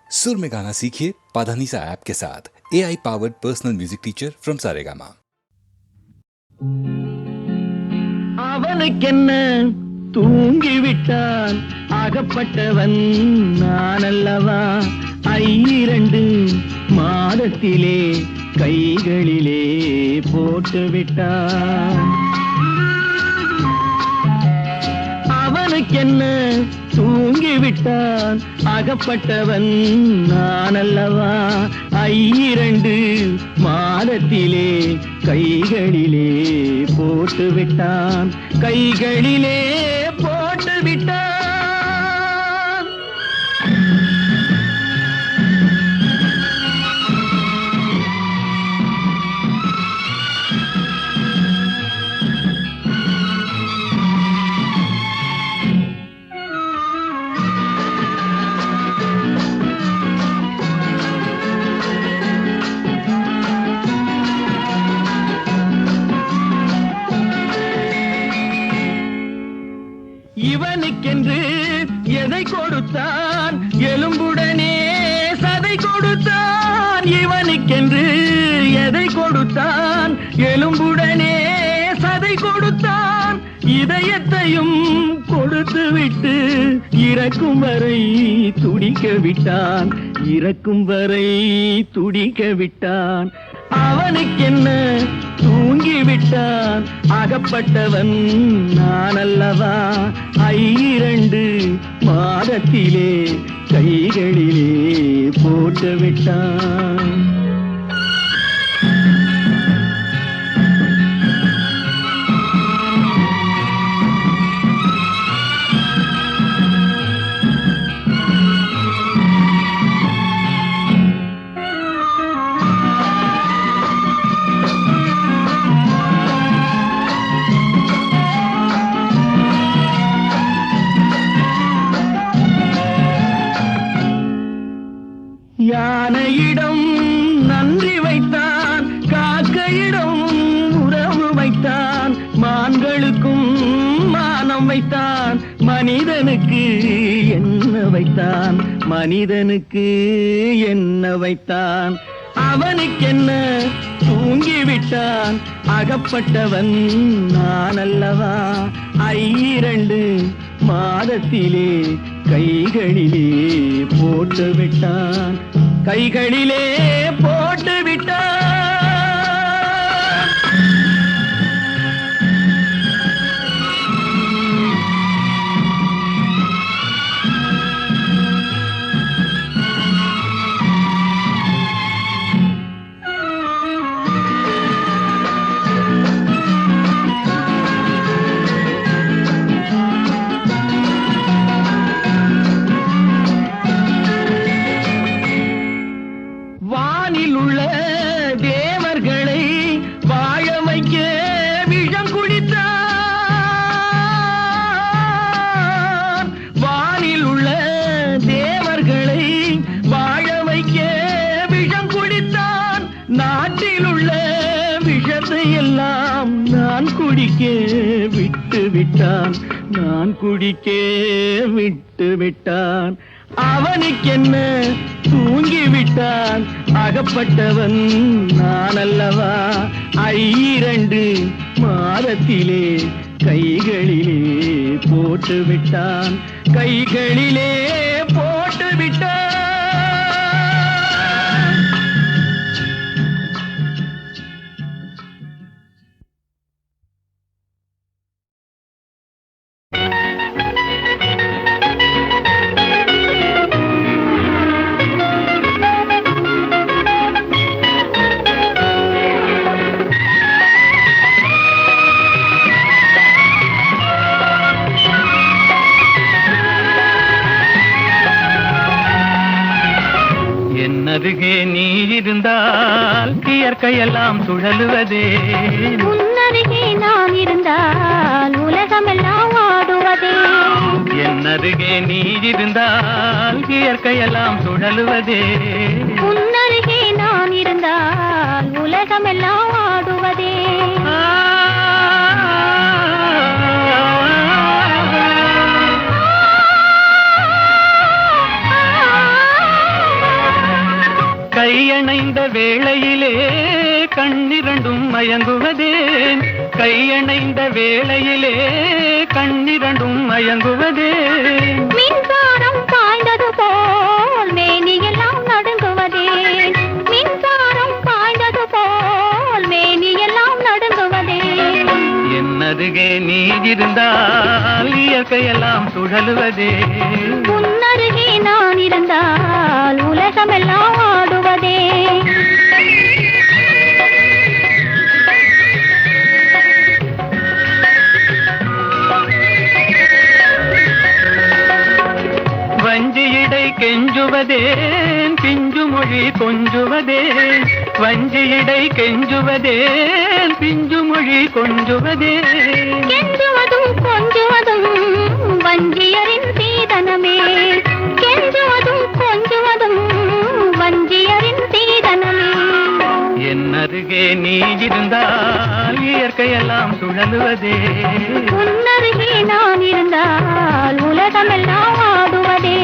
सुर में गाना सीखिए पाधानीसा ऐप के साथ। AI powered personal music teacher from Saregama. அவனுக்கென்ன தூங்கிவிட்டான் அகப்பட்டவன் நான் அல்லவா 2 மாதத்திலே கைகளிலே போட்டு விட்டான். அவனுக்கென்ன தூங்கிவிட்டான் அகப்பட்டவன் நான் அல்லவா 2 மாதத்திலே கைகளிலே போட்டு விட்டான், கைகளிலே போட்டு விட்டான். இவனுக்கென்று எதை கொடுத்தான், எலும்புடனே சதை கொடுத்தான். இவனுக்கென்று எதை கொடுத்தான், எலும்புடனே சதை கொடுத்தான். இதயத்தையும் கொடுத்து விட்டு இறக்கும் வரை துடிக்க விட்டான், இறக்கும் வரை துடிக்க விட்டான். அவனுக்கென்ன தூங்கிவிட்டான் அகப்பட்டவன் நான் அல்லவா 2 மாதத்திலே கைகளிலே போட்டு விட்டான். யானையிடம் நன்றி வைத்தான், காக்கையிடம் உறவு வைத்தான். மான்களுக்கும் மானம் வைத்தான், மனிதனுக்கு என்ன வைத்தான், மனிதனுக்கு என்ன வைத்தான். அவனுக்கென்ன தூங்கிவிட்டான் அகப்பட்டவன் நான் அல்லவா 2 மாதத்திலே கைகளிலே போட்டு விட்டான், கைகளிலே போட்டு விட்டான். வானில் உள்ள தேவர்களை வாழ வைக்க விஷம் குடித்தான். வானில் உள்ள தேவர்களை வாழ வைக்க விஷம் குடித்தான். நாட்டில் உள்ள விஷத்தை எல்லாம் நான் குடிக்க விட்டு விட்டான், நான் குடிக்க விட்டு விட்டான். அவனுக்கென்ன தூங்கிவிட்டான் அகப்பட்டவன் நான் அல்லவா 2 மாதத்திலே கைகளிலே போட்டு விட்டான், கைகளிலே போட்டு விட்டான். அருகே நீ இருந்தால் இயற்கையெல்லாம் சுழலுவதே, உன்னருகே நான் இருந்தால் உலகமெல்லாம் ஆடுவதே. என் அருகே நீ இருந்தால் இயற்கையெல்லாம் சுழலுவதே, உன்னருகே நான் இருந்தால் உலகமெல்லாம் ஆடுவதே. கையணைந்த வேளையிலே கண்ணிரண்டும் மயங்குவதேன், கையணைந்த வேளையிலே கண்ணிரண்டும் மயங்குவதேன். மின்சாரம் பாய்ந்தது போல் மேனியெல்லாம் நடுங்குவதேன், மின்சாரம் பாய்ந்தது போல் மேனியெல்லாம் நடுங்குவதேன். என்னருகே நீ இருந்தால் இயற்கையெல்லாம் சுழலுவதே, உன்னருகே நான் இருந்தால் உலகமெல்லாம் ஆடுவதே. வஞ்சியிடை கெஞ்சுவதேன் பிஞ்சு மொழி கொஞ்சுவதேன், வஞ்சியிடை கெஞ்சுவதேன் பிஞ்சு மொழி கொஞ்சுவதேன். கெஞ்சுவதும் கொஞ்சுவதும் வஞ்சியரின் சீதனமே, கெஞ்சுவதும் கொஞ்சுவதும் வஞ்சியரின் சீதனமே. என்னருகே நீ இருந்தால் இயற்கையெல்லாம் சுழலுவதே, உன்னருகே நான் இருந்தால் உலகமெல்லாம் ஆடுவதே.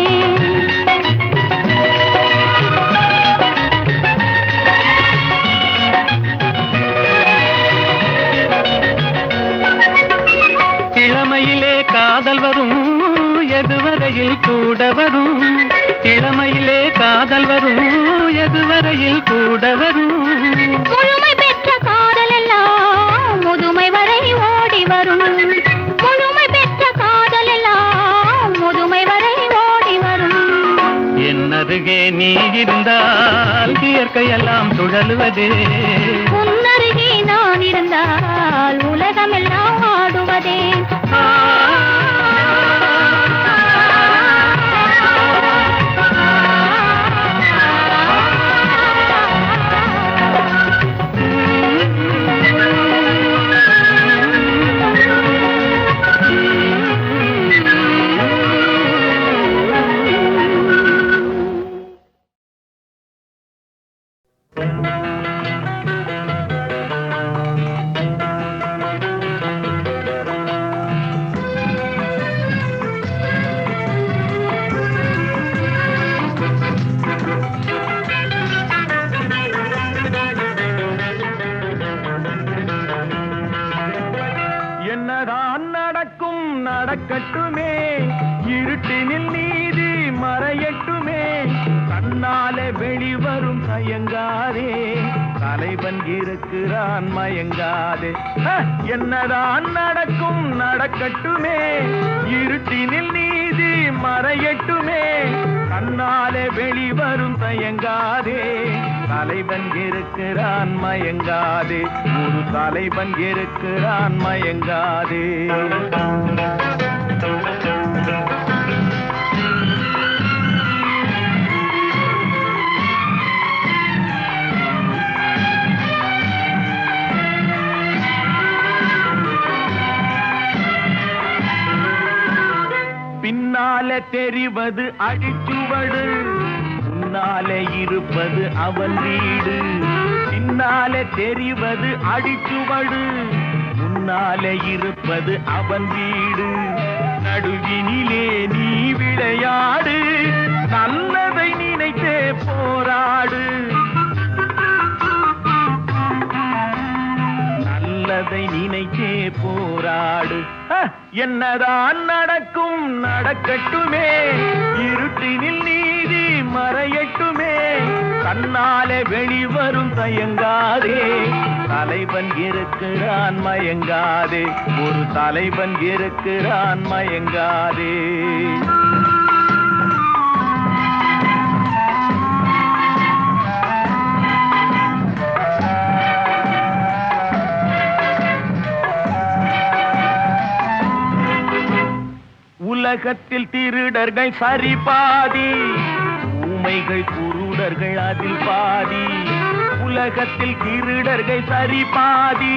இளமையிலே காதல் வரும் எதுவரையில் கூட வரும், இளமையிலே காதல் வரும் எதுவரையில் கூட வரும். முழுமை பெற்ற காதல் எல்லாம் முதுமை வரை ஓடி வரும், முழுமை பெற்ற காதல் எல்லாம் முதுமை வரை ஓடி வரும். என்னருகே நீ இருந்தால் இயற்கையெல்லாம் சுழலுவதே, உன்னருகே நான் இருந்தால் உலகமெல்லாம் ஆடுவதே. என்னதான் நடக்கும் நடக்கட்டுமே, இருட்டினில் நீதி மறையட்டுமே, கண்ணாலே வெளிவரும் தயங்காதே, தலைவன் இருக்கிறான் மயங்காதே. என்னதான் நடக்கும் நடக்கட்டுமே, இருட்டினில் நீதி மறையட்டுமே, கண்ணாலே வெளிவரும் தயங்காதே, தலைவன் இருக்கிறான் மயங்காதே, ஒரு தலைவன் இருக்கிறான் மயங்காதே. பின்னாலே தெரிவது அடிச்சுவடு, முன்னாலே இருப்பது அவன் வீடு. பின்னாலே தெரிவது அடிச்சுவடு, முன்னாலே இருப்பது அவன் வீடு. நடுவினிலே நீ விளையாடு, நல்லதை நினைத்தே போராடு, நல்லதை நினைத்தே போராடு. என்னதான் நடக்கும் நடக்கட்டுமே, இருட்டினில் நீதி மறையட்டுமே, கண்ணாலே வெளிவரும் தயங்காதே, தலைவன் இருக்கிறான் மயங்காதே, ஒரு தலைவன் இருக்கிறான் மயங்காதே. உலகத்தில் திருடர்கள் சரி பாதி, ஊமைகள் குருடர்கள் அதில் பாதி. உலகத்தில் திருடர்கள் சரி பாதி,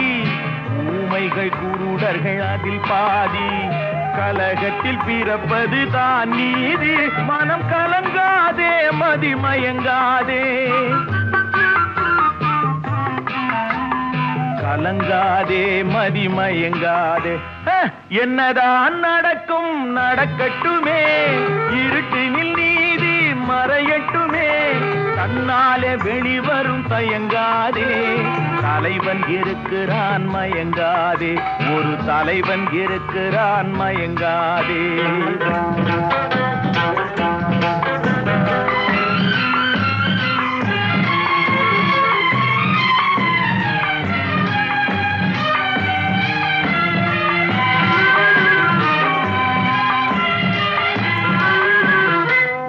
ஊமைகள் குருடர்கள் அதில் பாதி. கலகத்தில் பிறப்பது தான் நீதி, மனம் கலங்காதே மதிமயங்காதே, கலங்காதே மதிமயங்காதே. என்னதான் நடக்கும் நடக்கட்டுமே, இருட்டினில் நீதி மறையட்டுமே, கண்ணாலே வெளிவரும் தயங்காதே, தலைவன் இருக்கிறான் மயங்காதே, ஒரு தலைவன் இருக்கிறான் மயங்காதே.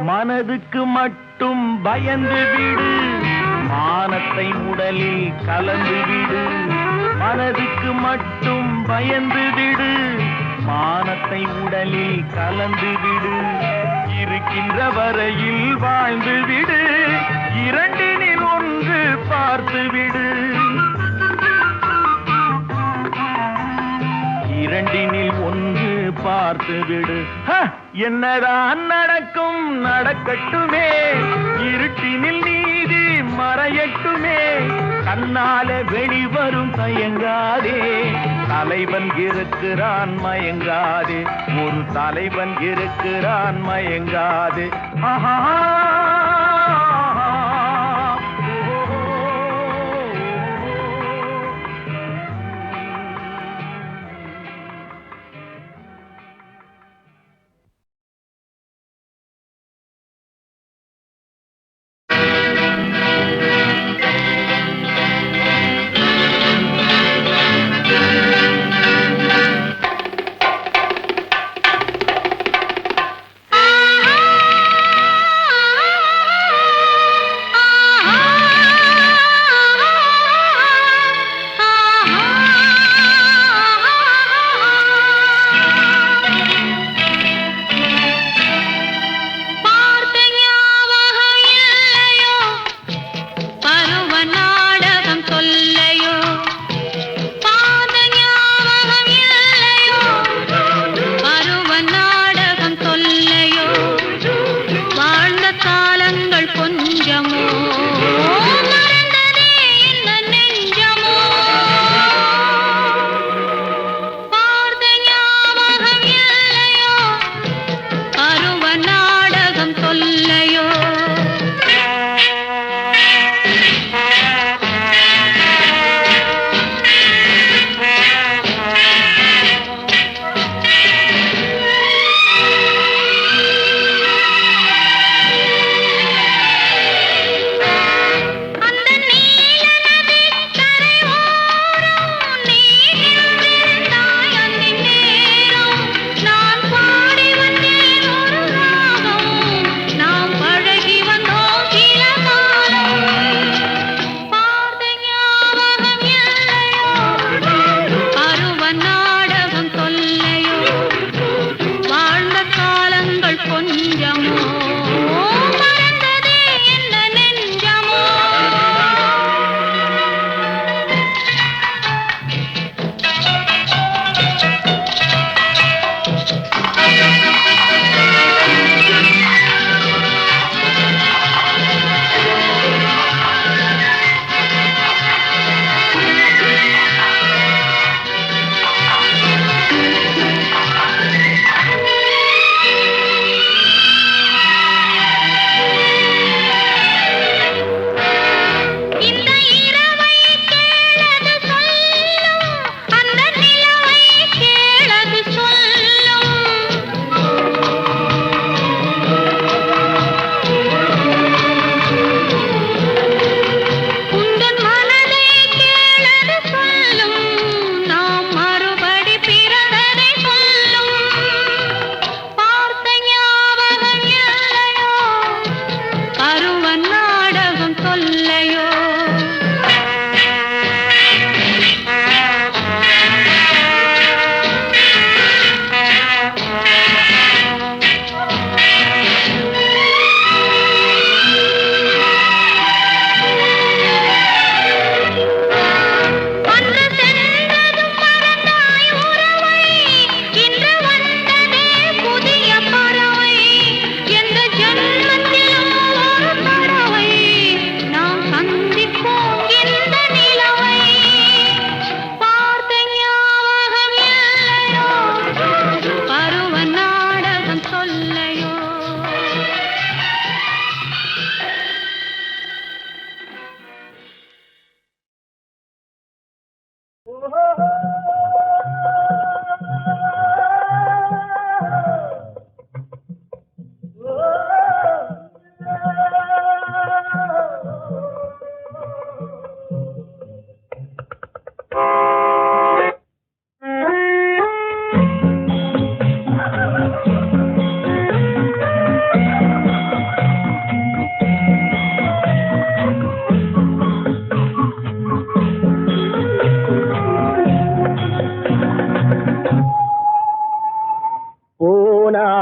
மனதுக்கு மட்டும் பயந்து விடு, மானத்தை உடலில் கலந்து விடு. மனதுக்கு மட்டும் பயந்து விடு, மானத்தை உடலில் கலந்து விடு. இருக்கின்ற வரையில் வாழ்ந்து விடு, இரண்டினில் ஒன்று பார்த்து விடு. இரண்டினில் ஒன்று பார்த்து விடு. என்னதான் நடக்கும் நடக்கட்டுமே, இருட்டினில் நீதி மறையட்டுமே. கண்ணால வெளிவரும் தயங்காதே, தலைவன் இருக்கிறான் மயங்காதே, ஒரு தலைவன் இருக்கிறான் மயங்காதே. ஆஹா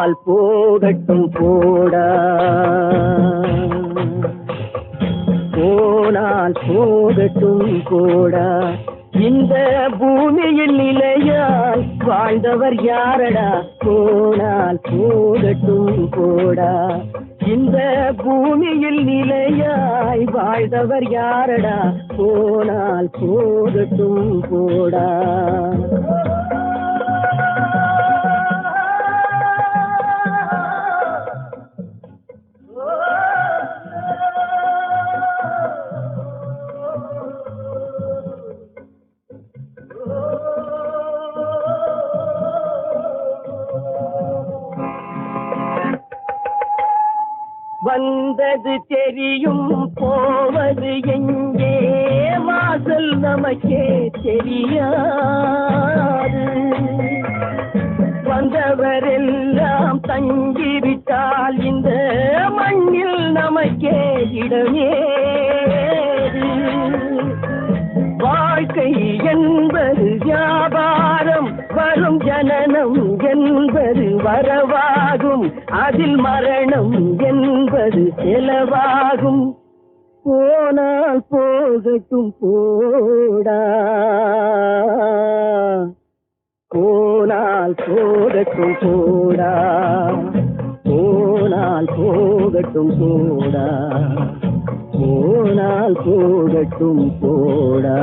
போனால் போகட்டும் போடா, போனால் போகட்டும் போடா. இந்த பூமியில் நிலையாய் வாழ்ந்தவர் யாரடா, போனால் போகட்டும் போடா. இந்த பூமியில் நிலையாய் வாழ்ந்தவர் யாரடா, போனால் போகட்டும் போடா. வந்தது தெரியும் போவது எங்கே, வாசல் நமக்கே தெரியாது. வந்தவரெல்லாம் தங்கிவிட்டால் இந்த மண்ணில் நமக்கே இடமேது. வாழ்க்கை என்பது வியாபாரம், வரும் ஜனனம் என்பது வரவாகும், அதில் மரணம் என்பது செலவாகும். போனால் போகட்டும் போடா, போனால் போகட்டும் போடா, போனால் போகட்டும் போடா, போனால் போகட்டும் போடா.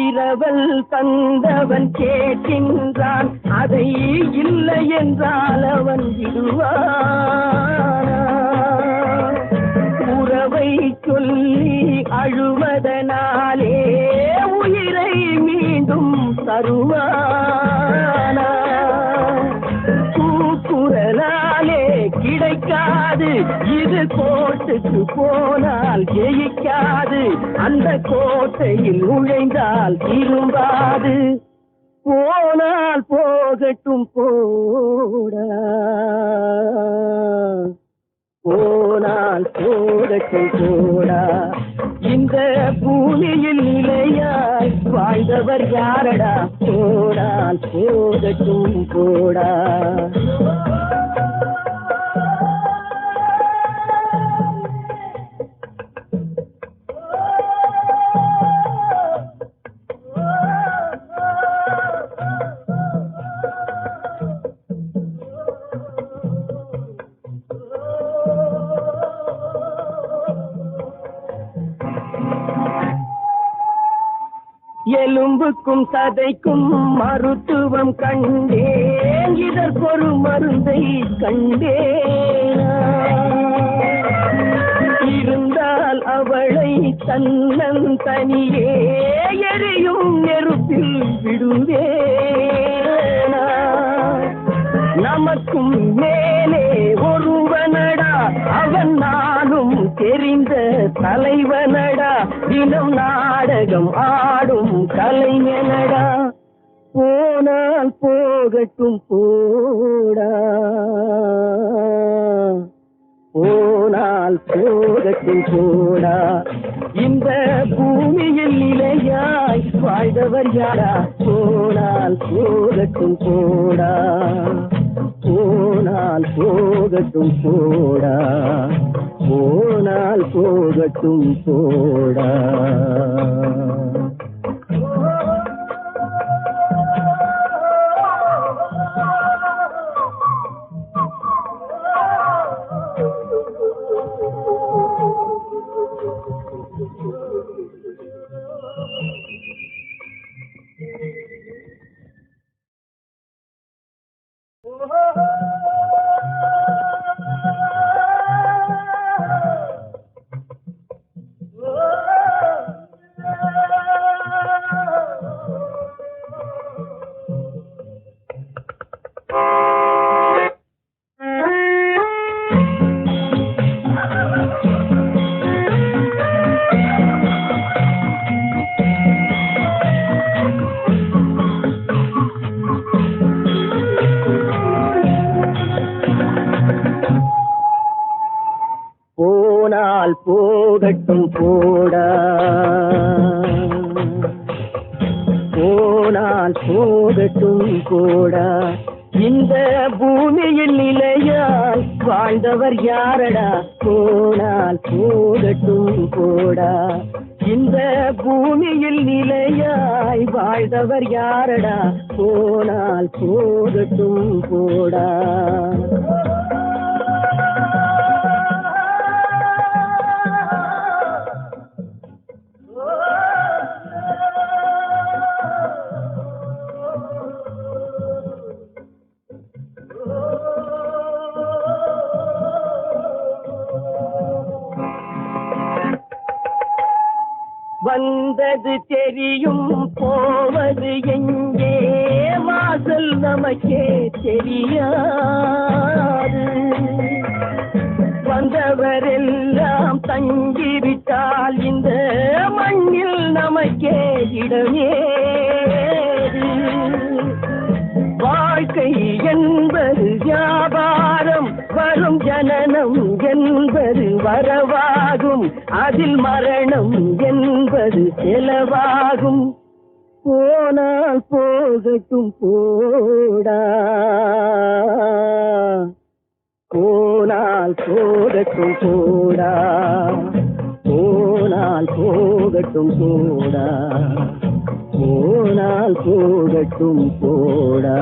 இரவல் தந்தவன் கேட்கின்றான், அதை இல்லை என்றால் அவன் விடுவான். உறவை சொல்லி அழுவதனாலே உயிரை மீண்டும் தருவானா. கூக்குரலாலே கிடைக்காது, இது கோட்டுக்கு போனால் ஜெயிக்காது, அந்த கோட்டையில் நுழைந்தால் திரும்பாது. போனால் போகட்டும் போடா, போனால் போகட்டும் போடா. இந்த பூமியில் நிலையாய் வாழ்ந்தவர் யாரடா, போனால் போகட்டும் போடா. எலும்புக்கும் சதைக்கும் மருத்துவம் கண்டேன், இதற்கொரு மருந்தை கண்டேன். இருந்தால் அவளை தன்னன் தனியே எரியும் நெருப்பில் விடுவேனா. நமக்கும் மேலே ஒருவனடா, அவன் நானும் தெரிந்த தலைவனடா, தினம் நாடகம் ஆடும் கலைஞனடா. போனால் போகட்டும் போடா, போனால் போகட்டும் போடா. இந்த பூமியில் நிலையாய் வாழ்ந்தவர் யாரா, போனால் போகட்டும் போடா, போனால் போகட்டும் போடா, போனால் போகட்டும் போடா. போனால் போகட்டும் போடா, போனால் போகட்டும் போடா. இந்த பூமியில் நிலையாய் வாழ்ந்தவர் யாரடா, போனால் போகட்டும் போடா. இந்த பூமியில் நிலையாய் வாழ்ந்தவர் யாரடா, போனால் போகட்டும் போடா. வந்தது தெரியும் போவது எங்கே, வாசல் நமக்கே தெரியாது. வந்தவரெல்லாம் தங்கிவிட்டால் இந்த மண்ணில் நமக்கே இடமேது. வாழ்க்கை என்பது வியாபாரம், வரும் ஜனனம் என்பது வரவாகும், அதில் மரணம் என்பது செலவாகும். போனால் போகட்டும் போடா, போனால் போகட்டும் போடா, போனால் போகட்டும் போடா, போனால் போகட்டும் போடா.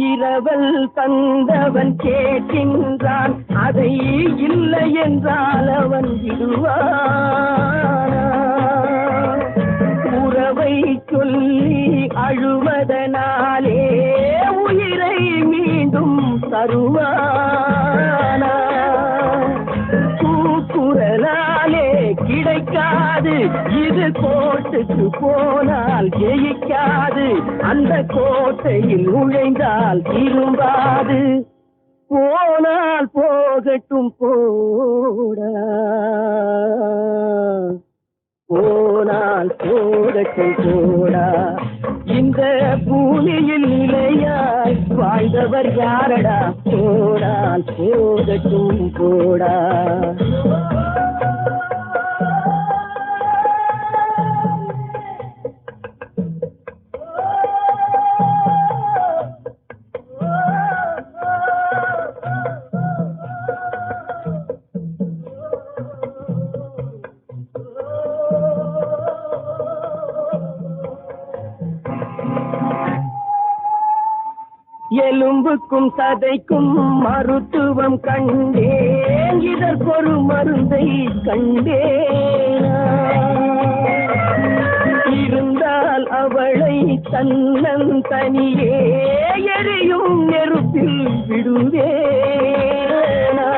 இரவல் தந்தவன் கேட்கின்றான், அதை இல்லை என்றால் அவன் விடுவான். உறவை சொல்லி அழுவதனாலே உயிரை மீண்டும் தருவானா. கூக்குரலாலே கிடைக்காது, இது கோட்டுக்கு போனால் ஜெயிக்காது, அந்த கோட்டையில் நுழைந்தால் திரும்பாது. போனால் போகட்டும் போடா, போனால் போகட்டும் போடா. இந்த பூமியில் நிலையாய் வாழ்ந்தவர் யாரடா, போனால் போகட்டும் போடா. எலும்புக்கும் சதைக்கும் மருத்துவம் கண்டேன், இதற்கொரு மருந்தை கண்டேன். இருந்தால் அவளை தன்னன் தனியே எரியும் நெருப்பில் விடுவேனா.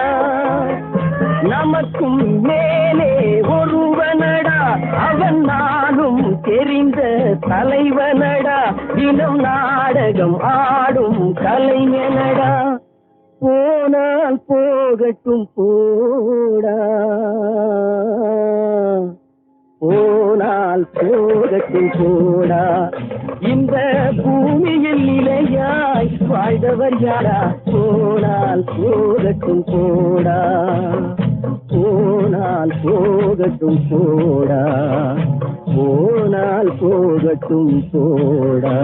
நமக்கும் மேலே ஒருவனடா, அவன் நானும் தெரிந்த தலைவனடா, தினம் நாடகம் ஆடும் கலைஞனடா. போனால் போகட்டும் போடா, போனால் போகட்டும் போடா. இந்த பூமியில் நிலையாய் வாழ்ந்தவர் யாரா, போனால் போகட்டும் போடா, போனால் போகட்டும் போடா, போனால் போகட்டும் போடா.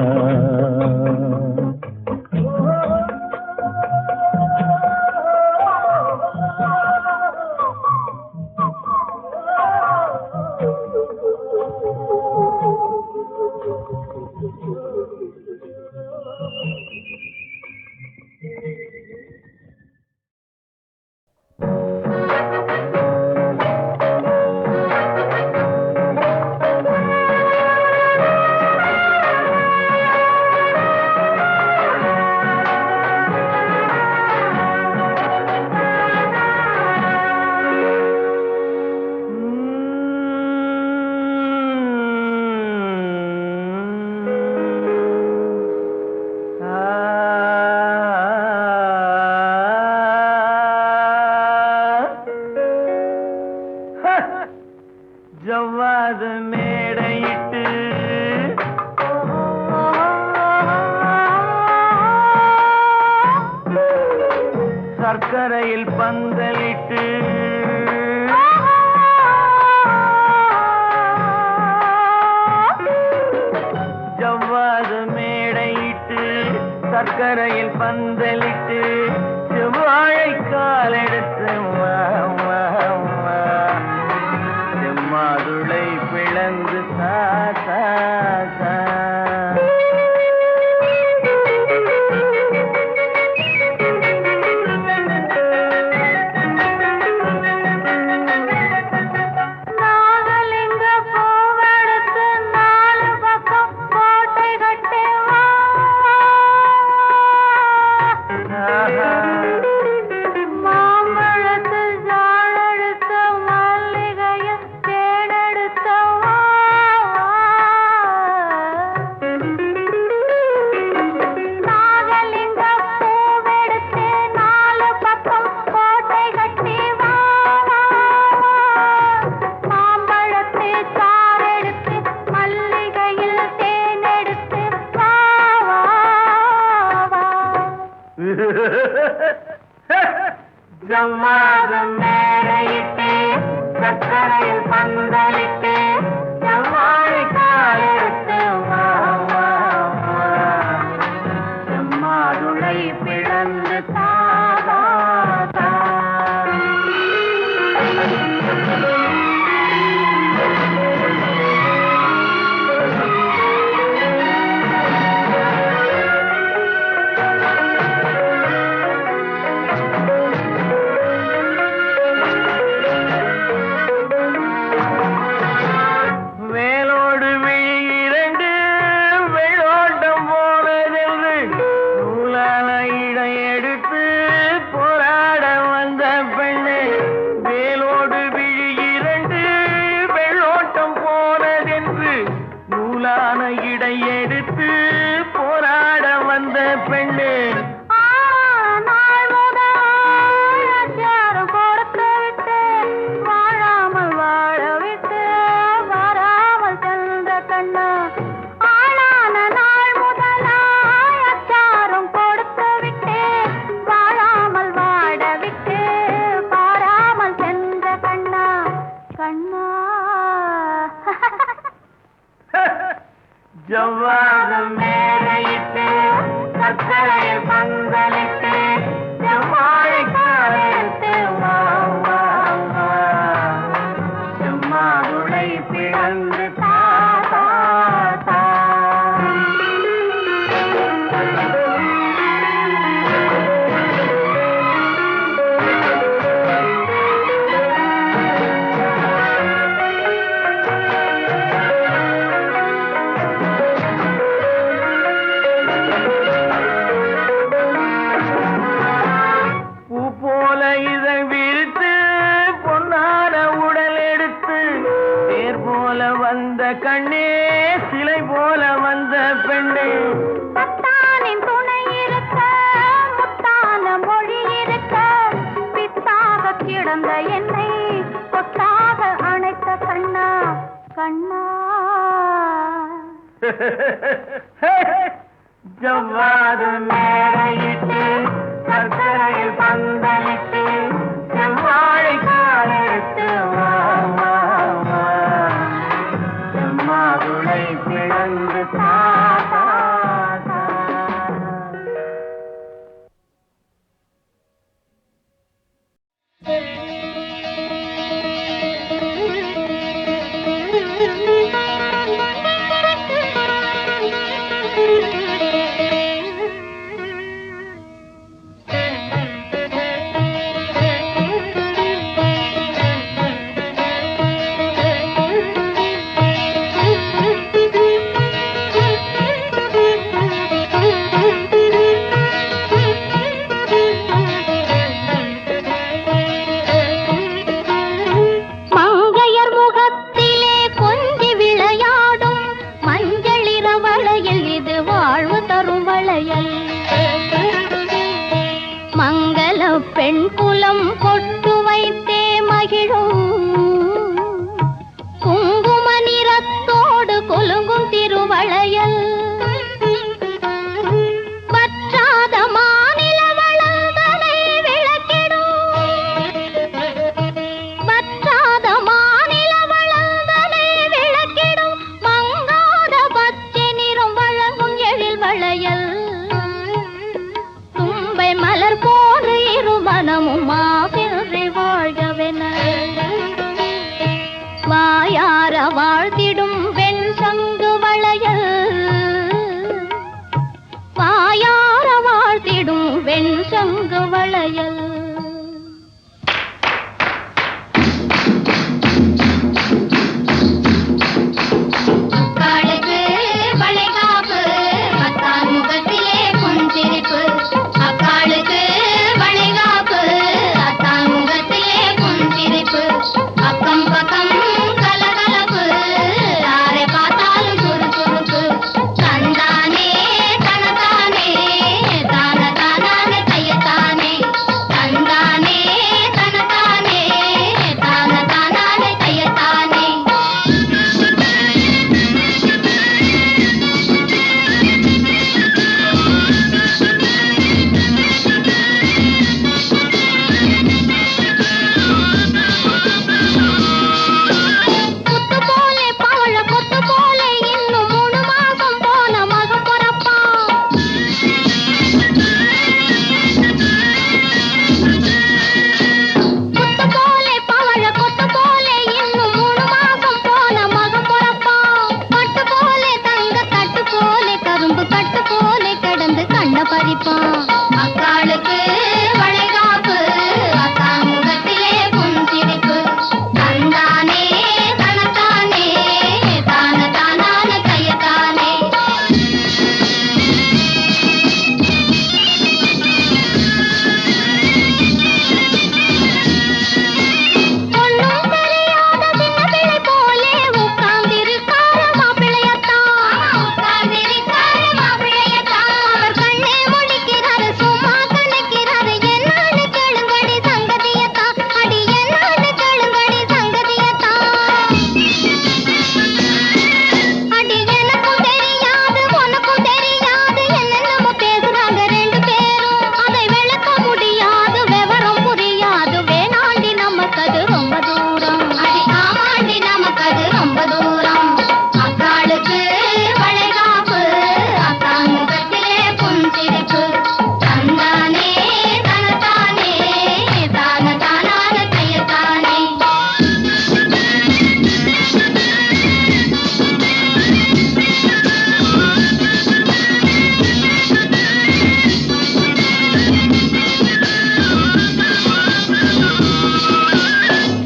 சர்க்கரையில் பந்தலிட்டு ஜவ்வாது மேடையிட்டு சர்க்கரையில் பந்தலிட்டு செவ்வாழை கால் எடுத்து செம்மாதுளை பிளந்து ஜவ்வாது மேடையிட்டு சர்க்கரையில் பந்தலிட்டு செவ்வாழை கால் எடுத்து செம்மாதுளை பிளந்து எடுத்து போராட வந்த பெண்ணு கொடுத்து விட்டு வாழாமல் வாழ விட்டு வராமல் சென்ற கண்ணு ஆளான நாள் முதலாச்சாரம் கொடுத்து விட்டு வாழாமல் வாழ விட்டு பாராமல் சென்ற கண்ணா கண்ணா ஜவ்வாது மேடையிட்டு சர்க்கரையில் பந்தலிட்டு செவ்வாழை கால் எடுத்து செம்மாதுளை பிளந்து வந்த கண்ணே சிலை போல வந்த பெண்ணே பத்தானின் துணை இருக்க முத்தான மொழி இருக்க பித்தாக கிடந்த என்னை கொத்தாக அணைத்த கண்ணா கண்ணா ஜவ்வாது மேடையிட்டு சர்க்கரையில் பந்தலிட்டு செவ்வாழை கால் எடுத்து மாதுளை பிளந்து பெண் குலம் கொட்டு வைத்தே மகிழும் குங்கும நிறத்தோடு கொலுங்கும் திருவளையல் வற்றாத மாநில வளங்களை விளக்கிடும் அக்காளுக்கு வளைகாப்பு அத்தான் முகத்திலே புன்சிரிப்பு தந்தானே தனத்தானே தான தானான கையத்தானே ஒண்ணும் தெரியாத சின்ன பிள்ளை போலே உட்கார்ந்திருக்காரு மாப்பிள்ளையத்தான் உட்கார்ந்திருக்காரு மாப்பிள்ளையத்தான் அவர் கண்ணே முடிக்கிறாரு சும்மா கணக்கிறாரு என்னான்னு கேளுங்கடி சங்கதியத்தான் அடி என்னான்னு கேளுங்கடி சங்கதியத்தான் அடி எனக்கும் தெரியாது உனக்கும் தெரியாது என்னென்னமோ பேசுறாங்க ரெண்டு பேரும் அதை விளக்க முடியாது விவரம் புரியாது வேணாண்டி நமக்கு அது ரொம்ப தூரம் அடி ஆமாண்டி நமக்கு அது ரொம்ப தூரம் அக்காளுக்கு வளைகாப்பு அத்தான் முகத்திலே புன்சிரிப்பு தந்தானே தனத்தானே தான தானான கையத்தானே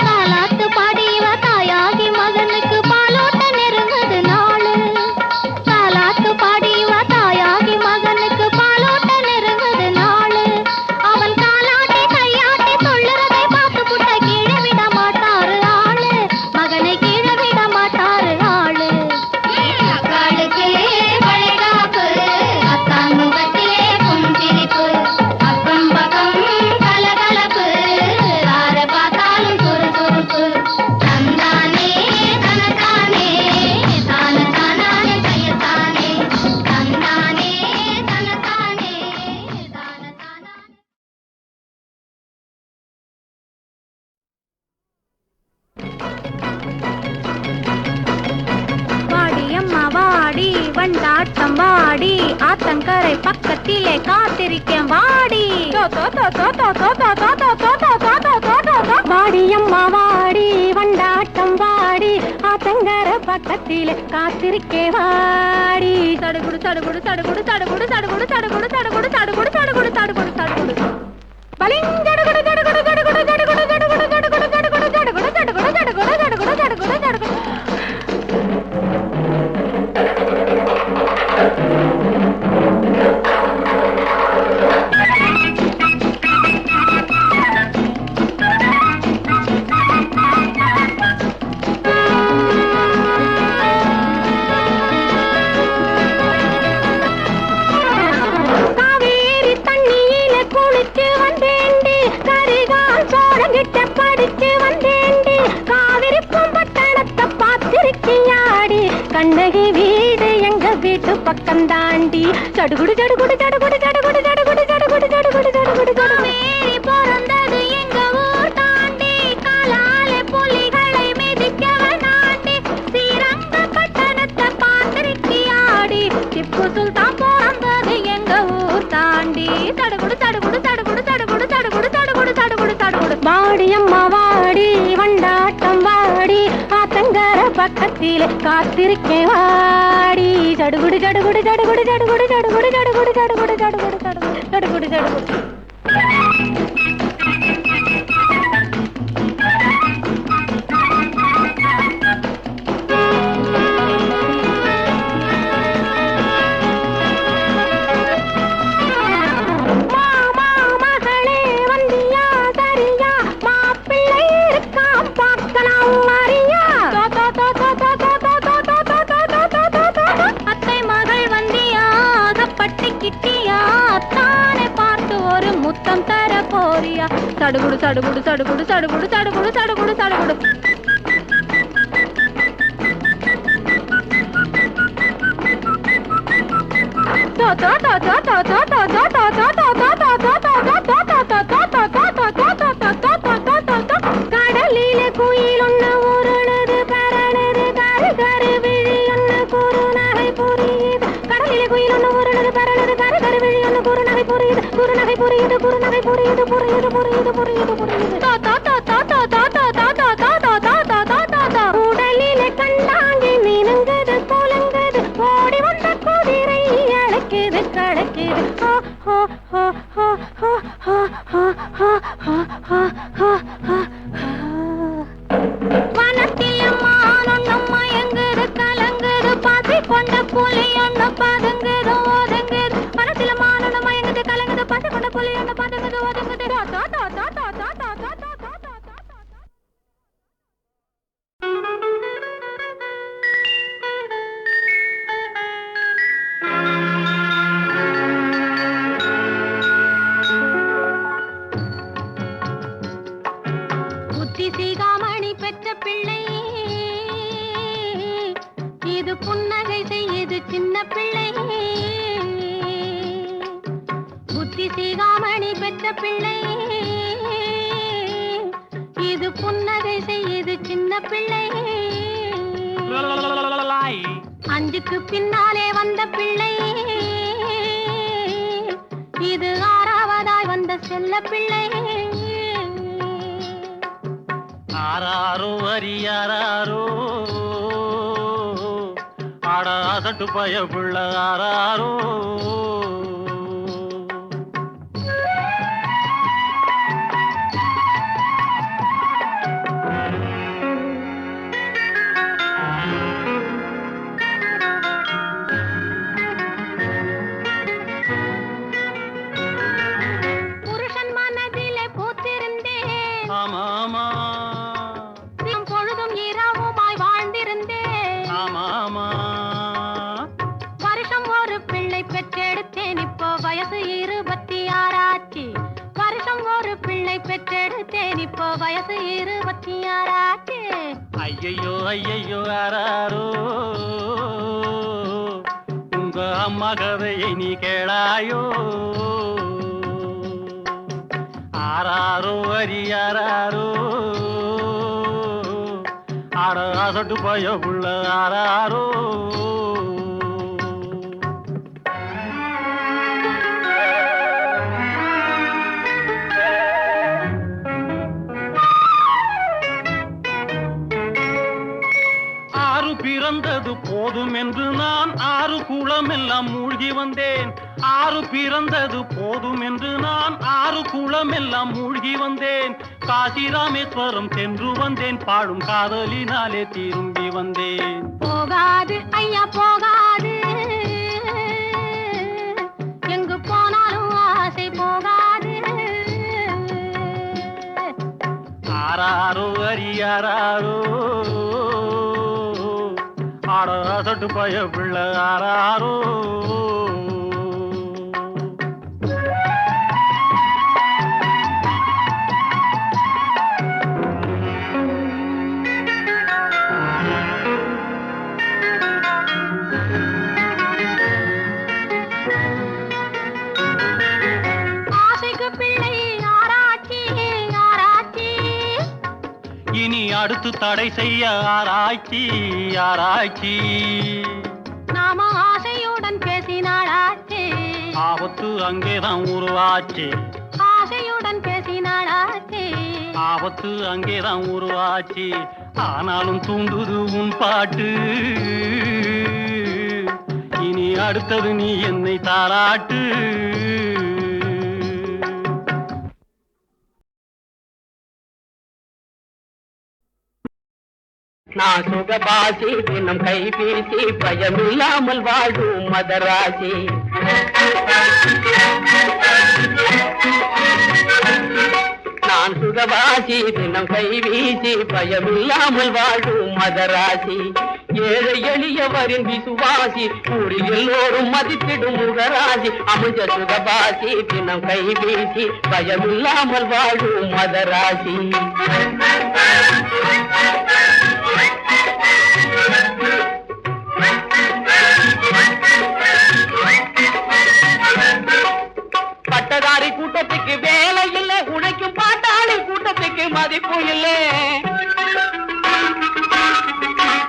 தாலாட்டு பாடி இவ தாயாகி மகனுக்கு பாலோட்ட நெருங்குது நாளு தாலாட்டு பாடி இவ தாயாகி மகனுக்கு பாலோட்ட நெருங்குது நாளு அவன் காலாட்டி கையாட்டி சொல்லுறதை பார்த்து புட்ட கீழே விட மாட்டாரு ஆளு மகனை கீழே விட மாட்டாரு ஆளு அக்காளுக்கு வளைகாப்பு அத்தான் முகத்திலே புன்சிரிப்பு அக்கம் பக்கம் கலகலப்பு யாரை பார்த்தாலும் சுறுசுறுப்பு தந்தானே தனத்தானே தான தானான கையத்தானே தந்தானே தனத்தானே தான தானான வாடி அம்மா வாடி வண்டாட்டம் வாடி ஆத்தங்கரை பக்கத்திலே காத்திருக்கேன் வாடி வாடி அம்மா வாடி வண்டாட்டம் வாடி ஆத்தங்கரை பக்கத்திலே காத்திருக்கே வாடி தடுகுடு தடுகுடு தடுகுடு தடுகுடு தடுகுடு தடுகுடு தடுகுடு தடுகுடு தடுகுடு தடுகுடு தடுகுடு பலிஞ்சடுகுடு தடுகுடு தடுகுடு தடுகுடு தடுகுடு தடுகுடு தடுகுடு தடுகுடு தடுகுடு தடுகுடு தடுகுடு தடுகுடு தடுகுடு காவேரி தண்ணியில குளிச்சு வந்தேண்டி கரிகால் சோழங்கிட்ட படிச்சு வந்தேண்டி காவிரி பூம்பட்டணத்தை பார்த்திருக்கியாடி கண்ணகி வீடு எங்க வீட்டு பக்கம் தாண்டி சடுகுடு சடுகுடு சடுகுடு சடுகுடு சடுகுடு சடுகுடு சடுகுடு சடுகுடு காவேரி பிறந்தது எங்க ஊர் தாண்டி காலாலே புலிகளை மிதிக்கவன் ஆண்டி ஸ்ரீரங்கப்பட்டணத்தை பார்த்திருக்கியாடி திப்பு சுல்தான் பிறந்தது எங்க ஊர் தாண்டி தடுகுடு தடுகுடு தடுகுடு தடுகுடு தடுகுடு தடுகுடு தடுகுடு தடுகுடு வாடி அம்மா வாடி வண்டாட்டம் வாடி ஆத்தங்கர பக்கத்திலே காத்திருக்கே வாடி சடுகுடு சடுகுடு சடுகுடு சடுகுடு சடுகுடு சடுகுடு சடுகுடு சடுகுடு சடுகுடு சடுகுடு சடுகுடு மாமா மகளே வந்தியா சரியா மாப்பிள்ளை இருக்காம் பார்க்கலாம் மரியா அத்தை மகள் வந்தியா அகப்பட்டு கிட்டியா தானே பார்த்து ஒரு முத்தம் தர போறியா சடுகுடு சடுகுடு சடுகுடு சடுகுடு சடுகுடு சடுகுடு சடுகுடு கடலிலே குயில் ஒண்ணு உருளுது பரளுது கரு கரு விழி ஒண்ணு குறுநகை புரியுது கடலிலே குயில் ஒண்ணு உருளுது பரளுது கரு கரு விழி ஒண்ணு குறுநகை புரியுது குறுநகை புரியுது குறுநகை புரியுது புரியுது புரியுது புரியுது புரியுது உடலிலே கண்டாங்கி மீனுங்குது புலங்குது ஓடி வந்த குதிரை அழைக்குது கடைக்குது சிகாமணி பெற்ற பிள்ளை, இது புன்னகை செய்யுது சின்ன பிள்ளை. அஞ்சுக்கு பின்னாலே வந்த பிள்ளை, இது ஆறாவதாய் வந்த செல்ல பிள்ளை. ஆராரோ அரியாரோ ஆடாசட்டு பய புள்ள ஆராரோ. புருஷன் மனதிலே பூத்திருந்தேன், ஆமாமா பொழுதும் இரவுமாய் வாழ்ந்திருந்தேன். ஆமாமா வருஷம் ஒரு பிள்ளை பெற்றெடுத்தேன், இப்போ வயசு 26 ஆச்சு. வருஷம் ஒரு பிள்ளை பெற்றெடுத்தேன், இப்போ வயசு 26 ஆச்சு. ஐயையோ ஐயையோ ஆராரோ, உங்க அம்மா கதையை நீ கேளாயோ. ஆராரோ அரியாரோ ஆடாசட்டு பய புள்ள ஆராரோ. ஆறு பிறந்தது போதும் என்று நான் 6 குளம் எல்லாம் மூழ்கி வந்தேன். 6 பிறந்தது போதும் என்று நான் 6 குளம் எல்லாம் மூழ்கி வந்தேன். காசி ராமேஸ்வரம் சென்று வந்தேன், பாடும் காதலினாலே திரும்பி வந்தேன். போகாது ஐயா போகாது, எங்கு போனாலும் ஆசை போகாது. ஆராரோ அரியாரோ ஆடாசட்டு பய பிள்ள ஆராரோ. ஆசைக்கு பிள்ளை ஆராய்ச்சி ஆராய்ச்சி, இனி அடுத்து தடை செய்ய ஆராய்ச்சி ஆராய்ச்சி. நாம ஆசையுடன் பேசினாளாச்சு, ஆபத்து அங்கேதான் உருவாச்சு. ஆசையுடன் பேசினாளாச்சு. ஆபத்து அங்கேதான் உருவாச்சு. ஆனாலும் தூண்டுது உன் பாட்டு, இனி அடுத்தது நீ என்னை தாராட்டு. நான் சுகபாசி தினம் கைபேசி பயமில்லாமல் வாழும் மதராசி. நான் சுகவாசி தினம் கைவீசி பயமில்லாமல் வாழும் மதராசி. ஏழை எளியவரின் விசுவாசி, ஊரில் எல்லோரும் மதிப்பிடும் முகராசி. அமுஜ சுகபாசி தினம் கைவீசி பயமில்லாமல் வாழும் மதராசி. பட்டதாரி கூட்டத்துக்கு வேலை இல்லை, உழைக்கும் பாட்டாளி கூட்டத்துக்கு மதிப்பு இல்லை.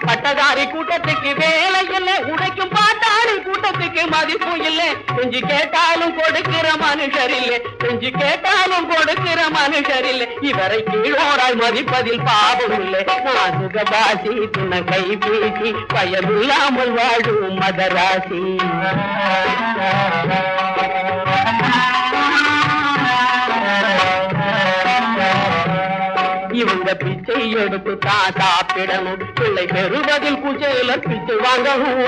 பட்டதாரி கூட்டத்துக்கு வேலை இல்லை, உழைக்கும் பாட்டாளி கூட்டத்துக்கு மதிப்பு இல்லை. செஞ்சு கேட்டாலும் கொடுக்கிற மனுஷர் இல்லை, செஞ்சு கேட்டாலும் கொடுக்கிற மனுஷர் இல்லை. இவரை கீழோராய் மதிப்பதில் பாவம் இல்லை. நான் சுகபாசி துணை கைபேசி பயமில்லாமல் வாழும் மதராசி. இவங்க பிச்சை எடுத்து தான் சாப்பிடணும், பிள்ளை பெறுவதில் குச்சையில பிச்சை வாங்கணும்.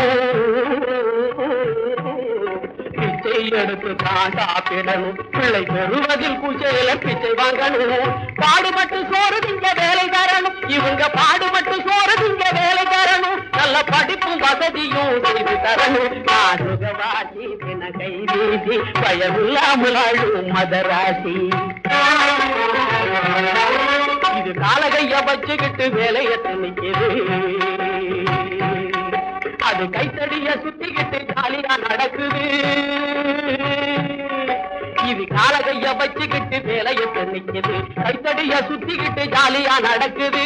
பிச்சை எடுத்து தான் சாப்பிடணும், பிள்ளை பெறுவதில் குச்சையில பிச்சை வாங்கணும். பாடுபட்டு சோறு திங்க வேலை தரணும், இவங்க பாடுபட்டு சோறு திங்க வேலை தரணும். நல்ல படிப்பும் வசதியும் செய்து தரணும். நான் சுகவாசி தின கைதீசி பயமில்லாமல் ஆளும் மதராசி. இது காலகைய வச்சுக்கிட்டு வேலையத்து நிக்குது, அது கைத்தடிய சுத்திக்கிட்டு ஜாலியா நடக்குது. இது கால கைய வச்சுக்கிட்டு வேலையை நிக்குது, கைத்தடிய சுத்திக்கிட்டு ஜாலியா நடக்குது.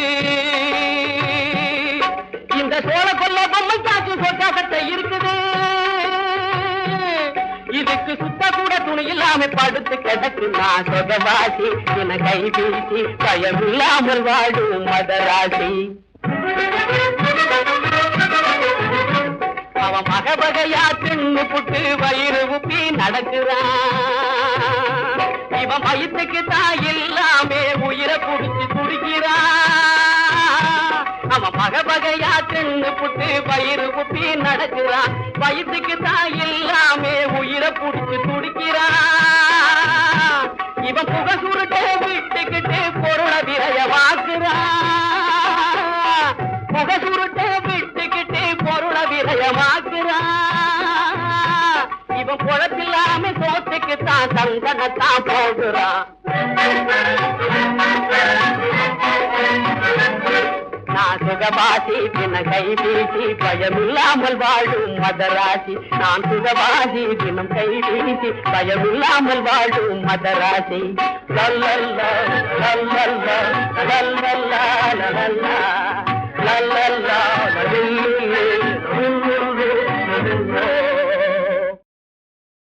இந்த சோழ கொல்ல பொம்மை காசு சொத்தாகத்தை இருக்குது. இதுக்கு சுத்த கூட துணி இல்லாம படுத்து கிடக்கு நான் சொகவாசி, என கை வீசி பயம் இல்லாமல் வாழும் மதராசி. அவன் மகபகையா தின்னு புட்டு வயிறு உப்பி நடக்கிறான். இவன் வயிற்றுக்கு தான் இல்லாமே உயிரை புடிச்சு குடிக்கிறான். அவன் மகபகையா தின்னு புட்டு வயிறு உப்பி நடக்கிறான். வயிற்றுக்கு தான் இல்லாமே உயிரை புடிச்சு குடிக்கிறான். இவன் புக சுருட்டை விட்டுக்கிட்டு பொருளை விரயமாக்குறான். புக சுருட்டை விட்டுக்கிட்டு பொருளை விரயமாக்குறான். இவன் குழப்பில்லாம சோத்துக்குத்தான் சங்கடத்தான் போடுறான். நான் சுகவாசி பின்ன கை வீசி பயமில்லாமல் வாழும் மதராசி. நான் சுகவாசி தினம் கை வீசி பயமில்லாமல் வாழும் மதராசி. லல்லல்லா லல்லல்லா லல்லல்லா லல்லல்லா லல்லல்லா லல்லல்லா